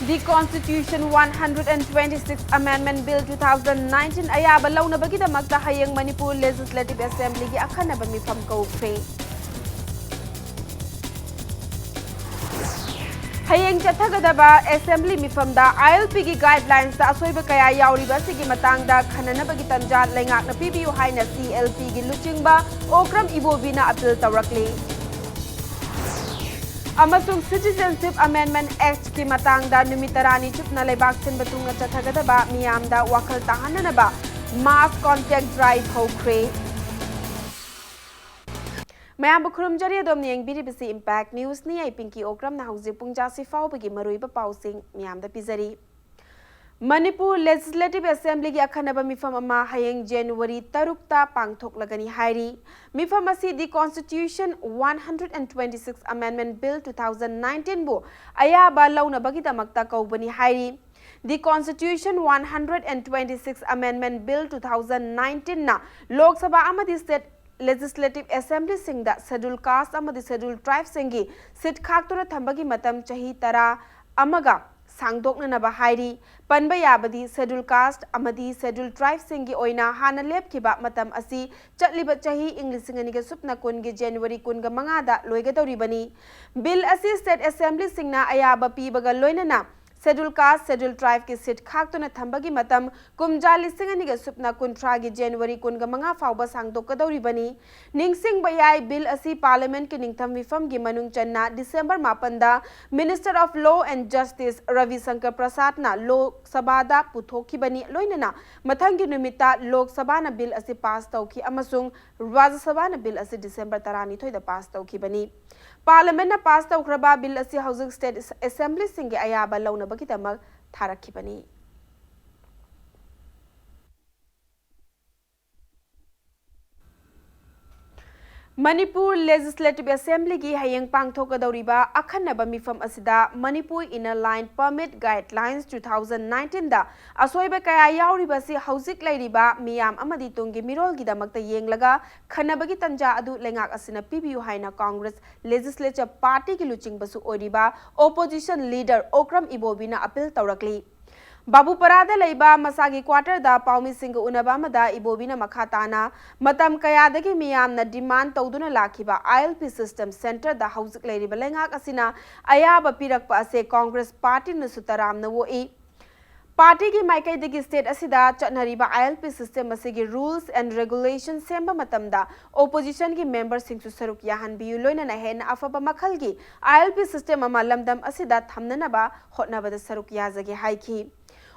The Constitution 126 Amendment Bill 2019 ayaba launabagidamagta hayang Manipur Legislative Assembly gi akhanaba mifam kaukre. Hayang chathagadaba Assembly mifamda ILP gi guidelines ta asoiba kaya yauriba sigi matangda khananabagi tanja lengakna pibiu haina CLP gi luchingba okram ibobina appeal tawrakli. Amasung Citizenship Amendment Act ki matangda numitarani chupna lebak sin batunga chathagadaba miyamda wakal tahananaba mass contact drive hokre. Mayam bukhrum jari adom niyang biribisi Impact News ni ay pinki okram na hausi pungjasi fao bagi maruiba pausing miyamda pizari. Manipur Legislative Assembly ki akhanaba mifam ama hayang January 3 ta pangthok lagani hairi. Mifam asi the Constitution 126 Amendment Bill 2019 bu ayaba launa bagidamakta kaubani hairi. The Constitution 126 Amendment Bill 2019 na Lok Sabha amadi State Legislative Assembly singda Schedule Caste amadi Schedule Tribe singi sit khaktura thambagi matam chahi tara amaga Sangdoknanaba hairi panba yabadi Schedule Caste amadi Schedule Tribe singi oina hana lepkiba matam asi chatliba chahi Inglisingani supna kungi January kunga mangada loiga doribani bill asi State Assembly singna ayaba pibaga loinana Schedule Caste Schedule Tribe ki sit khaktuna thambagi matam kumjali singani supna kuntra gi January kunga manga fauba sangdok doribani ningsing bayai bill asi Parliament ki ningtham wifam gi manung channa December 8 da Minister of Law and Justice Ravi Shankar Prasad na Lok Sabha da puthokibani loinana mathangi numita Lok Sabha na bill asi pass tauki amasung Rajya Sabha na bill asi December 12 da pass taukibani Parliament na pass taukraba bill asi Housing State Assembly singi ayaba launa bagidamak tharakibani. Manipur Legislative Assembly gi hayang pangthokadoriba akhanaba mifam asida Manipur Inner Line Permit Guidelines 2019 da asoiba kaya yauriba si hauzik lairiba miyam amadi tungi mirol gi damakta yenglaga khanabagi tanja adu lengak asina pibiu haina Congress Legislature Party gi luchingbasu oriba opposition leader Okram Ibobina appeal tawrakli. Babu Parada Laiba Masagi Quarter da Paumi Singh Unabamada Ibobina Makhatana Matam Kayadagi Miyam na demand Tauduna Lakiba ILP System Center da House Lady Balengak Asina Ayaba Pirakpa Ase Congress Party Nusutaram na Woi Party ki Maikai Digi State Asida Chatnariba ILP System Asigi Rules and Regulations Semba Matamda Opposition ki members Singh Saruk Yahan Biuloina na hen Afaba Makhalgi ILP System Amalamdam Asida Thamnanaba Hotnabada Saruk Yazagi Haiki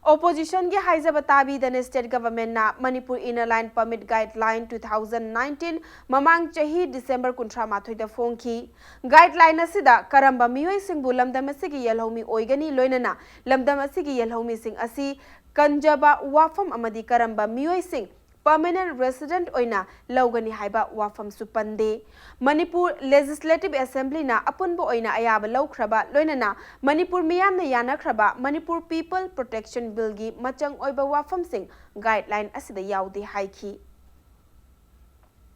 Opposition ki haizaba tabi the state government na Manipur Inner Line Permit Guideline 2019 mamang chahi December kuntra mathoi da phongki guideline asida karamba miyoi sing bu lamdam asigi yelhomi oigani loinana lamdam asigi yelhomi sing asi kanjaba wafam amadi karamba miyoi sing permanent resident oina laugani haiba wafam supande Manipur Legislative Assembly na apunbo oina ayaba laukraba loinana Manipur miyam na yanakraba Manipur People Protection Bill gi machang oiba wafam sing guideline asida yaudi haiki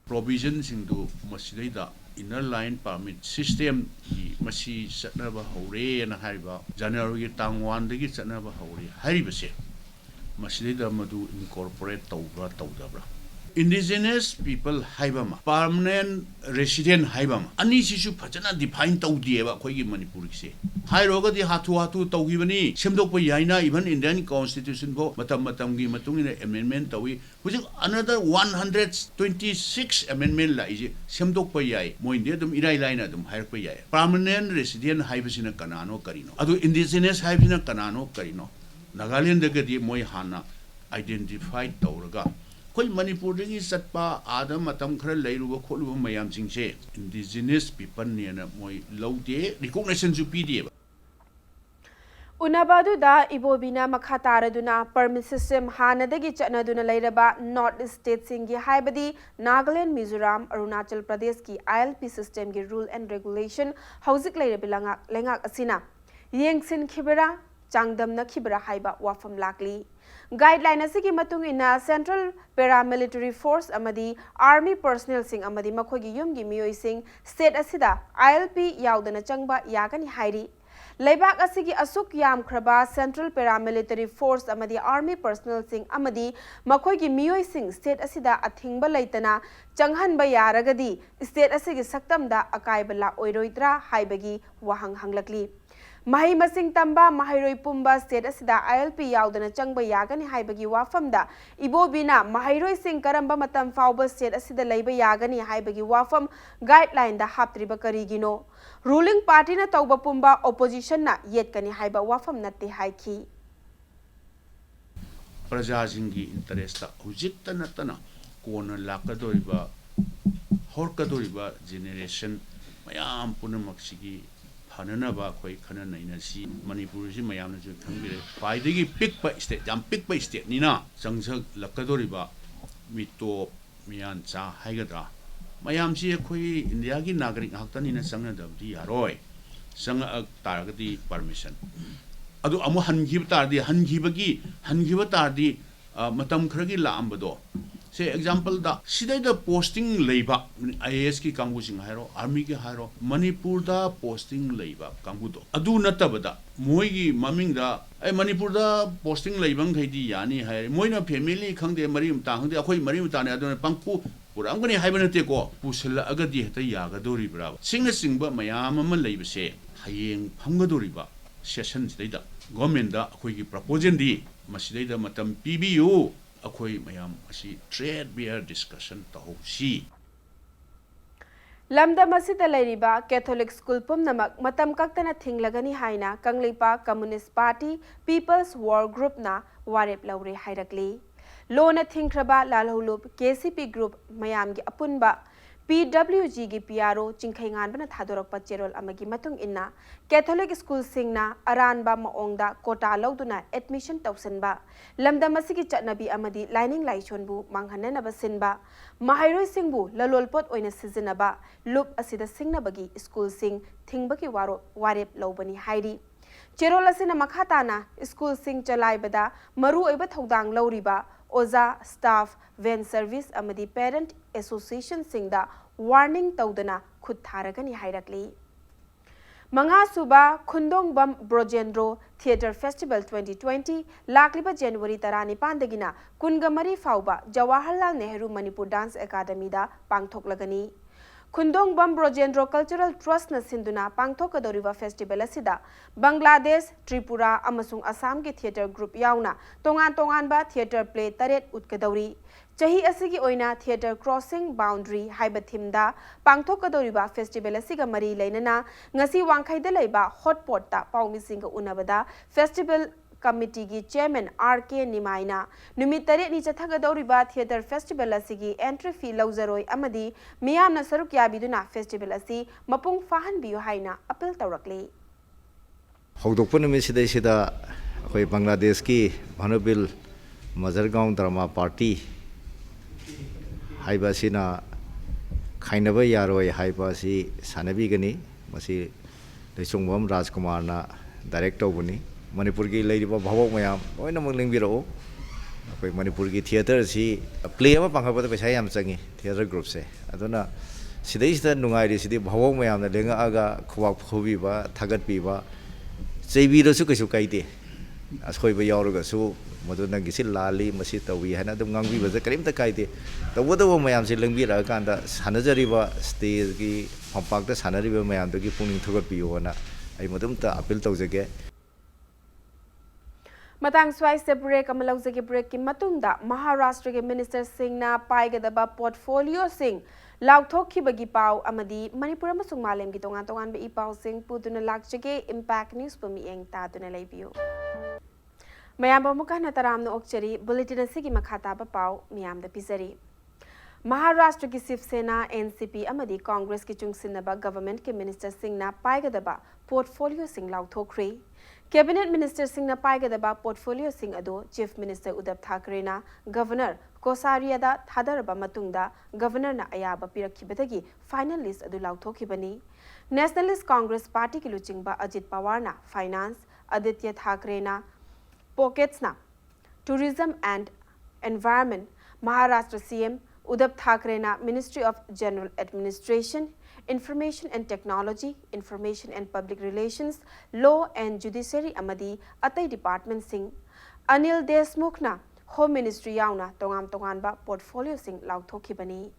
provision singdu masidaida inner line permit system hi masi satnaba hore na haiba January tang 1 dagi satnaba hore haribase Masidida madu incorporate tawbra tawdabra. Indigenous people haibama, permanent resident haibama. Ani sisu phajana define tawdieba khoigi Manipur se. Hairoga di hatu tawgibani semdokpa yaina even Indian constitution bo matam gi matungina amendment tawi which another 126 amendment la ije semdokpa yai mo India dum irai laina dum hairpa yai. Permanent resident haibasina kanano karino. Adu indigenous haibasina kanano karino. Nagaland dagadi moy hana identified tawraga koi Manipur dagi satpa adam matam khara leiruba kholuba mayam singse indigenous people ne na moy laude recognition ju pdeba Unabadu da Ibobina Makataraduna permit system hanadagi chatnaduna lairaba North State singi haibadi Nagaland Mizoram Arunachal Pradesh ki ILP system gi rule and regulation hauzik lairabilanga lengak asina yengsin khibera Changdam na khibra haiba wafam lakli guideline asigi matung ina Central Paramilitary Force amadi Army personnel sing amadi makhogi yumgi miyoi sing state asida ILP yaudana changba yagani hairi Leibak asigi asuk yam kraba Central Paramilitary Force amadi Army personnel sing amadi makhoi gi miyoi sing state asida athingba leitana changhanba yaragadi state asigi saktamda akaibala oiroidra haibagi wahang hanglakli. Mahi masing tamba mahairoi pumba state asida ILP yaudana changba yagani haibagi wafamda ibobina mahairoi sing karamba matam fauba state asida leiba yagani haibagi wafam guideline da haptriba karigino. Ruling party na tauba pumba opposition na yetkani haiba wafam natte haiki. Prajasingi interesta hujikta natana kona lakadoriba horkadoriba generation mayam punamaksigi hananaba koi khana ina si Manipur si mayam na ju khangire paidagi pikpa state jam pikpa state nina changsak lakadoriba mito miyan cha haigadra mayam si koi India gi nagarik haktani na sangna dabdi yaroi sanga taragati permission adu amu hangiba tardi matam kharagi laambado say example da sidai da posting leiba IAS ki kangu sing hairo army ki hairo Manipur da posting leiba kangu do adu natabada moi gi maming da Manipur da posting leibang thaidi yani hai moina family khangde mari mta khangde akhoi mari mta ne adu pangpu puram gani haibana te ko pusila agadi heta yaga dori bra singna singba mayam ama leibase hayeng phamgadori ba session sidai government da akhoi gi proposal di masidai da matam PBU akhoi mayam asi trade bear discussion tahosi Lamda masida lairiba Catholic school pumnamak matam kaktana thinglagani haina Kanglipa Communist Party People's War Group na warep laure hairakli lona thingkraba lalholup KCP group mayam gi apunba PWG gi PRO chingkhaingan bana thadorokpa cherol amagi matung inna Catholic school singna aranba maongda kota lawduna admission tawsanba lamda masigi chatnabi amadi lining laishonbu manghanna basinba mahairoi singbu lalolpot oina sizinaba loop asida singnabagi school sing thingbagi warep lawbani hairi cherol asina makhatana school sing chalaibada maru oiba thodang lawriba Oza staff van service amadi parent association singda warning tawdana khud tharagani hairakli Manga suba Khundong Bam Brojendro Theatre Festival 2020 lakliba January 15 dagina kungamari fauba Jawaharlal Nehru Manipur Dance Academy da pangthoklagani Khundong Bam Brojendro Cultural Trust na sinduna pangthokadoriba festival asida Bangladesh, Tripura amasung Assam ki theatre group yauna tongan ba theatre play taret utkadauri Chahi asigi oina theatre crossing boundary haiba thimda pangthokadoriba festival asiga mari leinana ngasi wangkhaida leiba hotpot ta paumisinga unabada festival committee gi chairman RK Nimaina numitare ni chathagadoriba theatre festival asigi entry fee lauzaroi amadi miyamna saruk yabiduna festival asi mapung fahan biyu haina appeal tawrakli Hogdokpa numisida sida akoi Bangladesh ki Honorable Mazargaon Drama Party haiba sina khainaba yaroi haiba si sanabi gani masi Leisongbam Rajkumar na director buni Manipur ki leiriba bhawok mayam oina mangling biro akoi Manipur ki theater si play ama panghabada paisa yam changi theater group se aduna sidai sida nungai sidi bhawok mayam na lenga aga khwak phobi ba thagat pi ba cheibi ro su kaisu kaide askhoi ba yauraga su madu nang gisil lali masi tawi hana dum ngangbi ba karim ta kaide tawada wo mayam si lengbi ra kanda sanajari ba stage ki pampak ta sanari ba mayam to ki puning thogat pi ona ai madum ta appeal tawjage Matang swai se break amalawjagi break ki matungda Maharashtra ke minister singh na paigadaba portfolio sing lauthokkhibagi pau amadi Manipur amasung malem gi tongan ba ipau sing puduna lakjage impact news pami eng ta duna leibiu mayam bamuka na taram no okchari bulletin asigi makhata ba pau miyam da pizari Maharashtra ki Shiv Sena NCP amadi Congress ki chungsinaba government ke minister singh na paigadaba portfolio sing lauthokre Cabinet Minister Singh na paigadaba portfolio sing ado Chief Minister Uddhav Thackeray na Governor Kosariada Thadaraba matungda Governor na ayaba pirakhibadagi final list adu lauthokibani Nationalist Congress Party ki luchingba Ajit Pawar na Finance Aditya Thackeray na Pockets na Tourism and Environment Maharashtra CM Uddhav Thackeray na Ministry of General Administration Information and Technology, Information and Public Relations, Law and Judiciary amadi atai department sing. Anil Desmukhna Home Ministry yauna tongam-tonganba portfolio sing lauthokhibani.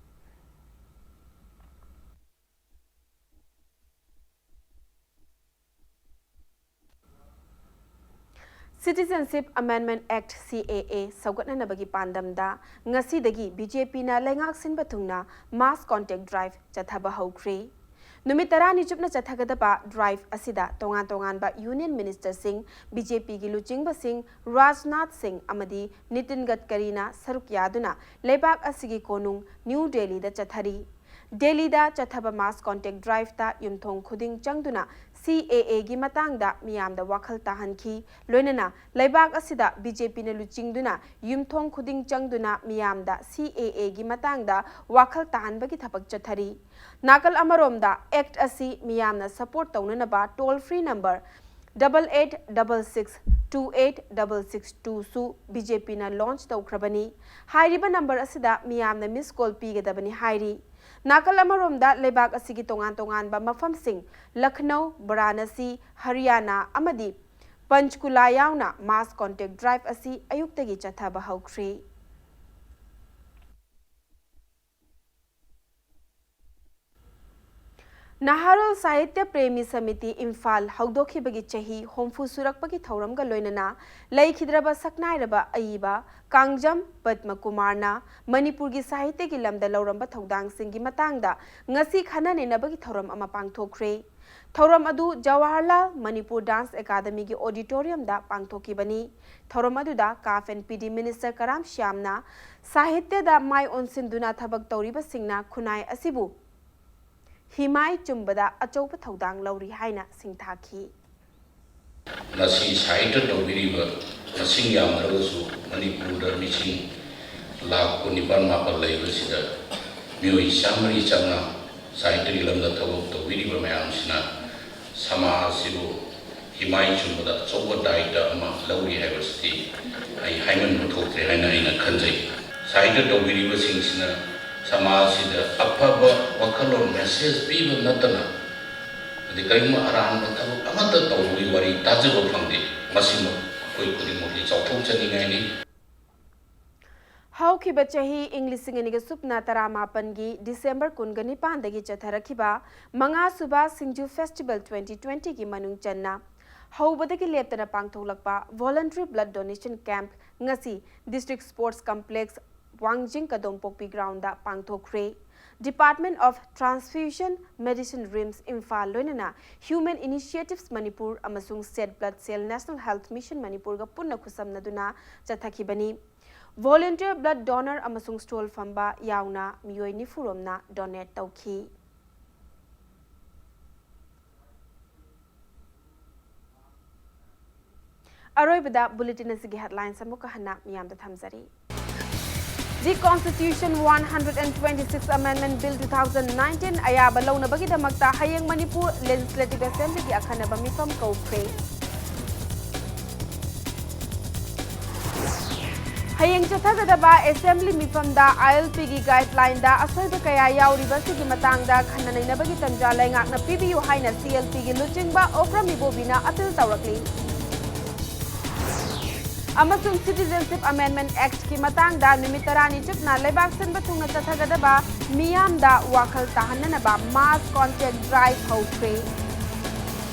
Citizenship Amendment Act CAA saugatnanabagi pandamda ngasidagi BJP na lengak sinba thungna mass contact drive chathaba haukhre. Numit 10 chupna chathagadaba drive asida tongan ba Union Minister Singh, BJP gi luchingba Singh, Rajnath Singh amadi Nitin Gadkari na saruk yaduna lebak asigi konung New Delhi da chathari. Delhi da chathaba mass contact drive ta yumthong khuding changduna CAA gi matang da miyam da wakhal tahanki loinana laibak asida BJP na luchingduna yumthong khuding changduna miyam da CAA gi matang da wakhal tahanbagi thapak chathari nakal amarom da act asi miyam na support taunana ba toll free number 8866 2866 su BJP na launch taukrabani hairiba number asida miyam na miss call pigadabani hairi nakal amaromda lebak asigi tongan ba mafam sing Lucknow, Varanasi, Haryana amadi Panchkula yauna mass contact drive asi ayuktagi chathaba haukhre. Naharol Sahitya Premi Samiti Imphal Haudokibagi Chahi Homfu Surakpagi Thauramga Loinana Laikhidraba Saknairaba Aiba Kangjam Padma Kumarna Manipur gi Sahitya gi lamda lauramba thaudang singi matangda ngasi khana nenabagi thauram ama pangthokre. Thauram adu Jawaharlal Manipur Dance Academy gi auditorium da pangthokibani. Thauram adu da CAF and PD Minister Karam Shyamna Sahitya da mai onsinduna thabak tauriba singna khunai asibu Himai Chumbada Achopa Thaudang Lauri Haina Singthaki. Nasi Sahitya Tawiriba, Nasing Yamarasu, Manipur, Missing La Kunipan Mapa Lavisida, Mui Samari Changa, Sahitya Lamda Tawu, Tawiriba Mayamsina, Sama Sibu, Himai Chumbada, Soba Daida, Lauri University, I Hyman Mutok, Haina in a country. Sahitya Tawiriba Singsina. Samasida apaba wakalon message people natana the kaima aran batabu amata tawri wari tajibo phangdi masimo koi kodi mo hi chawthong chani ngai ni How kiba chahi English singani supna taramapan gi December kungani pandagi chatharakiba manga suba Singju Festival 2020 gi manung channa how badagi leptana pangtholakpa voluntary blood donation camp ngasi district sports complex Wangjing Kadompokpi ground da pangthokre. Department of Transfusion Medicine RIMS Imphal loinana Human Initiatives Manipur amasung State Blood Cell National Health Mission Manipur ga punna khusamnaduna chathakibani. Volunteer blood donor amasung stall famba yauna miyoi nifuromna donate tauki. Aroibada bulletin asigi headlines amuka hana miyam da thamzari. The Constitution 126 Amendment Bill 2019 ayaba launa bagi damakta hayang Manipur Legislative Assembly gi akhanaba mifam kaukre. Hayang chathagadaba Assembly mifam da ILP gi guideline da asoiba kaya yauriba sigi matangda khananaina bagi tamja laingak na PBU haina CLP gi luchingba Okra Mibobina appeal tawrakli. Amasung Citizenship Amendment Act ki matang da numit 10 chupna lebak sinba thungna chathagadaba miyam da wakhal tahanana ba mass contact drive haukhre.